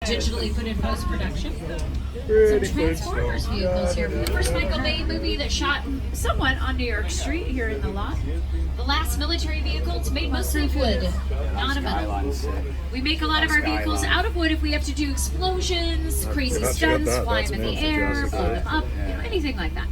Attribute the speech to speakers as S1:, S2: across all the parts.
S1: digitally put in post-production. Some Transformers vehicles here. The first Michael Bay movie that shot somewhat on New York Street here in the lot. The last military vehicle, it's made mostly of wood, not of metal. We make a lot of our vehicles out of wood if we have to do explosions, crazy stunts, fly them in the air, blow them up, anything like that.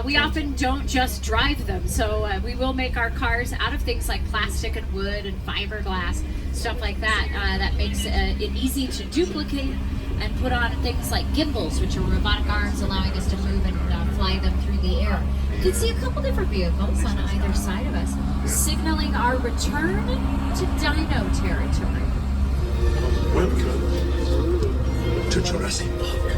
S1: We often don't just drive them, so we will make our cars out of things like plastic and wood and fiberglass, stuff like that. That makes it easy to duplicate and put on things like gimbals, which are robotic arms allowing us to move and fly them through the air. You can see a couple different vehicles on either side of us, signaling our return to dino territory.
S2: Welcome to Jurassic Park.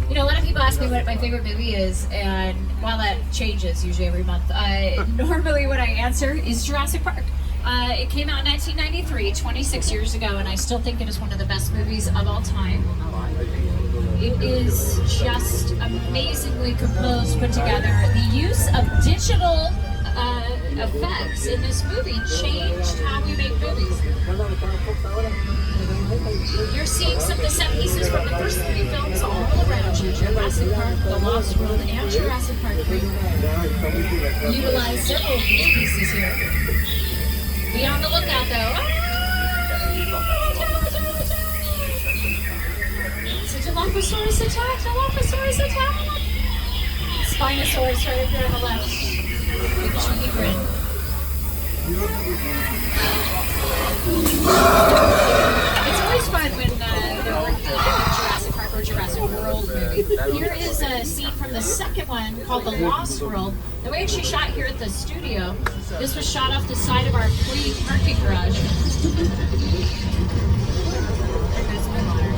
S1: You know, a lot of people ask me what my favorite movie is, and while that changes usually every month, normally what I answer is Jurassic Park. It came out in 1993, 26 years ago, and I still think it is one of the best movies of all time. It is just amazingly composed, put together. The use of digital effects in this movie changed how we make movies. You're seeing some of the set pieces from the first three films all around you. Jurassic Park, The Lost World, and Jurassic Park 3. Utilize several of these pieces here. Be on the lookout though. It's a Dilophosaurus attack! Dilophosaurus attack! Spinosaurus right up here on the left. Big cheeky grin. It's always fun when they're working on a Jurassic Park or Jurassic World movie. Here is a scene from the second one called The Lost World. The way it's shot here at the studio, this was shot off the side of our free parking garage. There goes my water.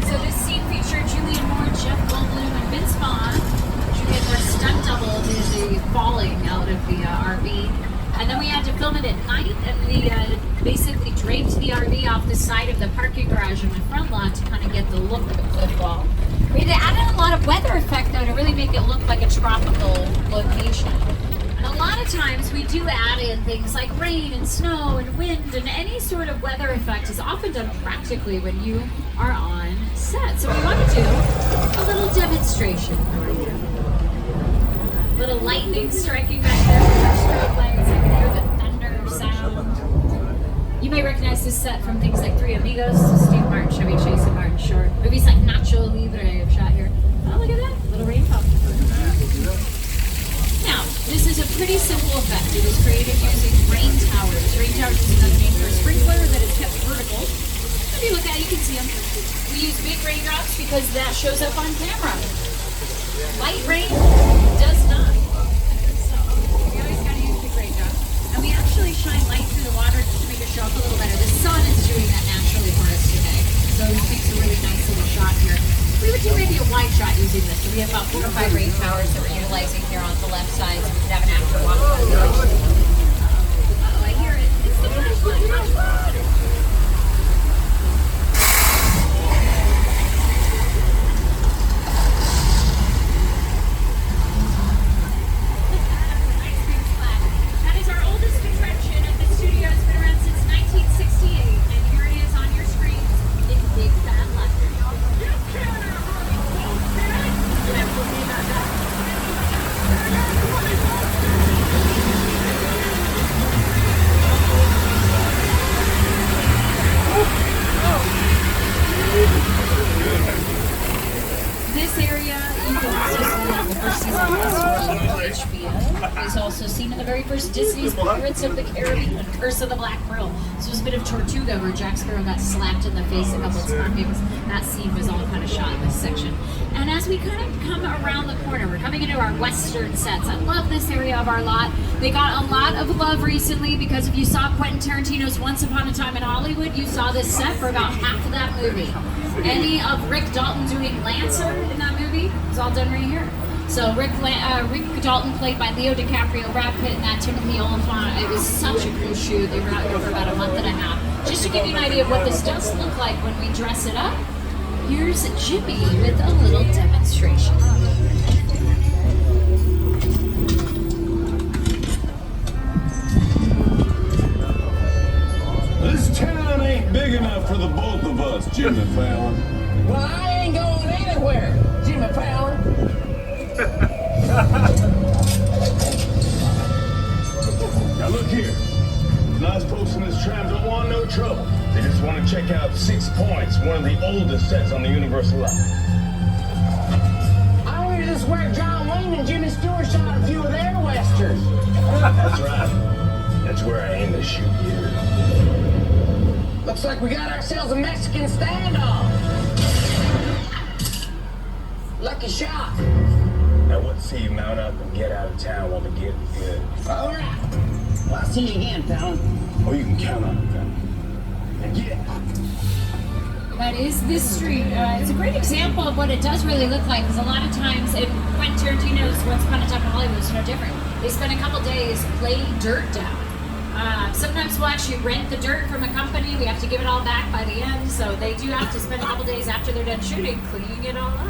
S1: So this scene featured Julianne Moore, Jeff Goldblum, and Vince Vaughn. Julianne Moore stunt doubled in the falling out of the RV. And then we had to film it at night, and we basically draped the RV off the side of the parking garage in the front lot to kind of get the look of the cliff wall. We had to add in a lot of weather effect, though, to really make it look like a tropical location. And a lot of times we do add in things like rain and snow and wind, and any sort of weather effect is often done practically when you are on set. So we want to do a little demonstration for you. Little lightning striking back there with our strobe lights. I can hear the thunder sound. You may recognize this set from things like Three Amigos, Steve Martin, Chevy Chase, and Martin Short. Movies like Nacho Libre I've shot here. Oh, look at that. Little rain pop. Now, this is a pretty simple effect. It was created using rain towers. Rain towers is another name for a sprinkler that is kept vertical. If you look at it, you can see them. We use big raindrops because that shows up on camera. Light rain does not. So we always got to use big raindrops. And we actually shine light through the water just to make it show up a little better. The sun is doing that naturally for us today. So it makes a really nice little shot here. We would do maybe a wide shot using this. So we have about 4 or 5 rain towers that we're utilizing here on the left side. So we could have an after walk. Oh, I hear it. It's the flashlight. Is also seen in the very first Disney's Pirates of the Caribbean, Curse of the Black Pearl. This was a bit of Tortuga where Jack Sparrow got slapped in the face a couple of times. That scene was all kind of shot in this section. And as we kind of come around the corner, we're coming into our western sets. I love this area of our lot. They got a lot of love recently because if you saw Quentin Tarantino's Once Upon a Time in Hollywood, you saw this set for about half of that movie. Any of Rick Dalton doing Lancer in that movie was all done right here. So Rick Dalton, played by Leo DiCaprio, Brad Pitt, and that Timothy Olyphant. It was such a cool shoot. They were out here for about a month and a half. Just to give you an idea of what this does look like when we dress it up, here's Jimmy with a little demonstration.
S2: Jimmy Fallon.
S3: Well, I ain't going anywhere, Jimmy Fallon.
S4: Now look here. Nice folks in this tram don't want no trouble. They just want to check out 6 Points, one of the oldest sets on the Universal line.
S3: I hear this is where John Wayne and Jimmy Stewart shot a few of their westerns.
S4: That's right. That's where I aim to shoot you.
S3: Looks like we got ourselves a Mexican standoff. Lucky shot.
S4: Now what say you mount up and get out of town while the get good?
S3: All right. Well, I'll see you again, Fallon.
S4: Oh, you can count on it, then. And yeah.
S1: That is this street. It's a great example of what it does really look like, because a lot of times, and Quentin Tarantino's Once Upon a Time in Hollywood is no different. They spend a couple days laying dirt down. Sometimes we'll actually rent the dirt from a company. We have to give it all back by the end, so they do have to spend a couple days after they're done shooting cleaning it all up.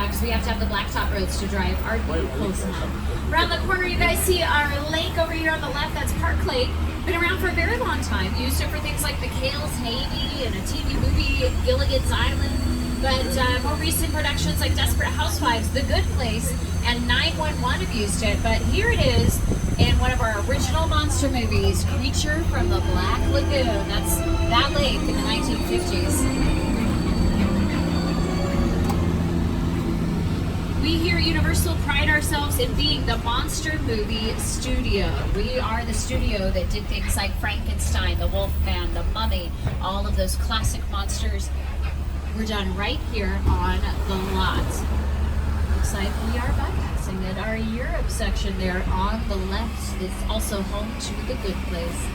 S1: Because we have to have the blacktop roads to drive our vehicles on. Around the corner, you guys see our lake over here on the left. That's Park Lake. Been around for a very long time. Used it for things like McHale's Navy and a TV movie, Gilligan's Island. But more recent productions like Desperate Housewives, The Good Place, and 911 have used it. But here it is in one of our original monster movies, Creature from the Black Lagoon. That's that lake in the 1950s. We here at Universal pride ourselves in being the monster movie studio. We are the studio that did things like Frankenstein, the Wolfman, the Mummy, all of those classic monsters were done right here on the lot. Looks like we are bypassing it. Our Europe section there on the left is also home to The Good Place.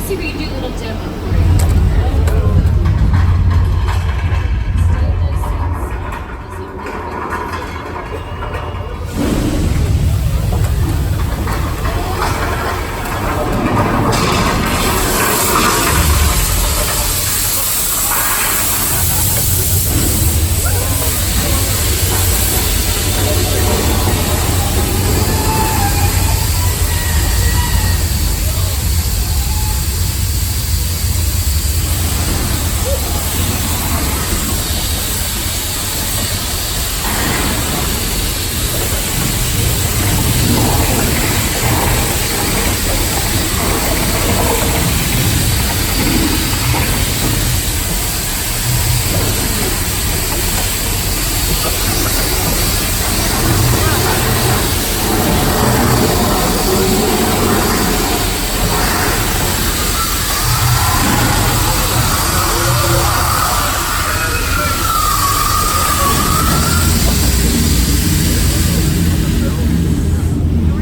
S1: See if we can do a little demo for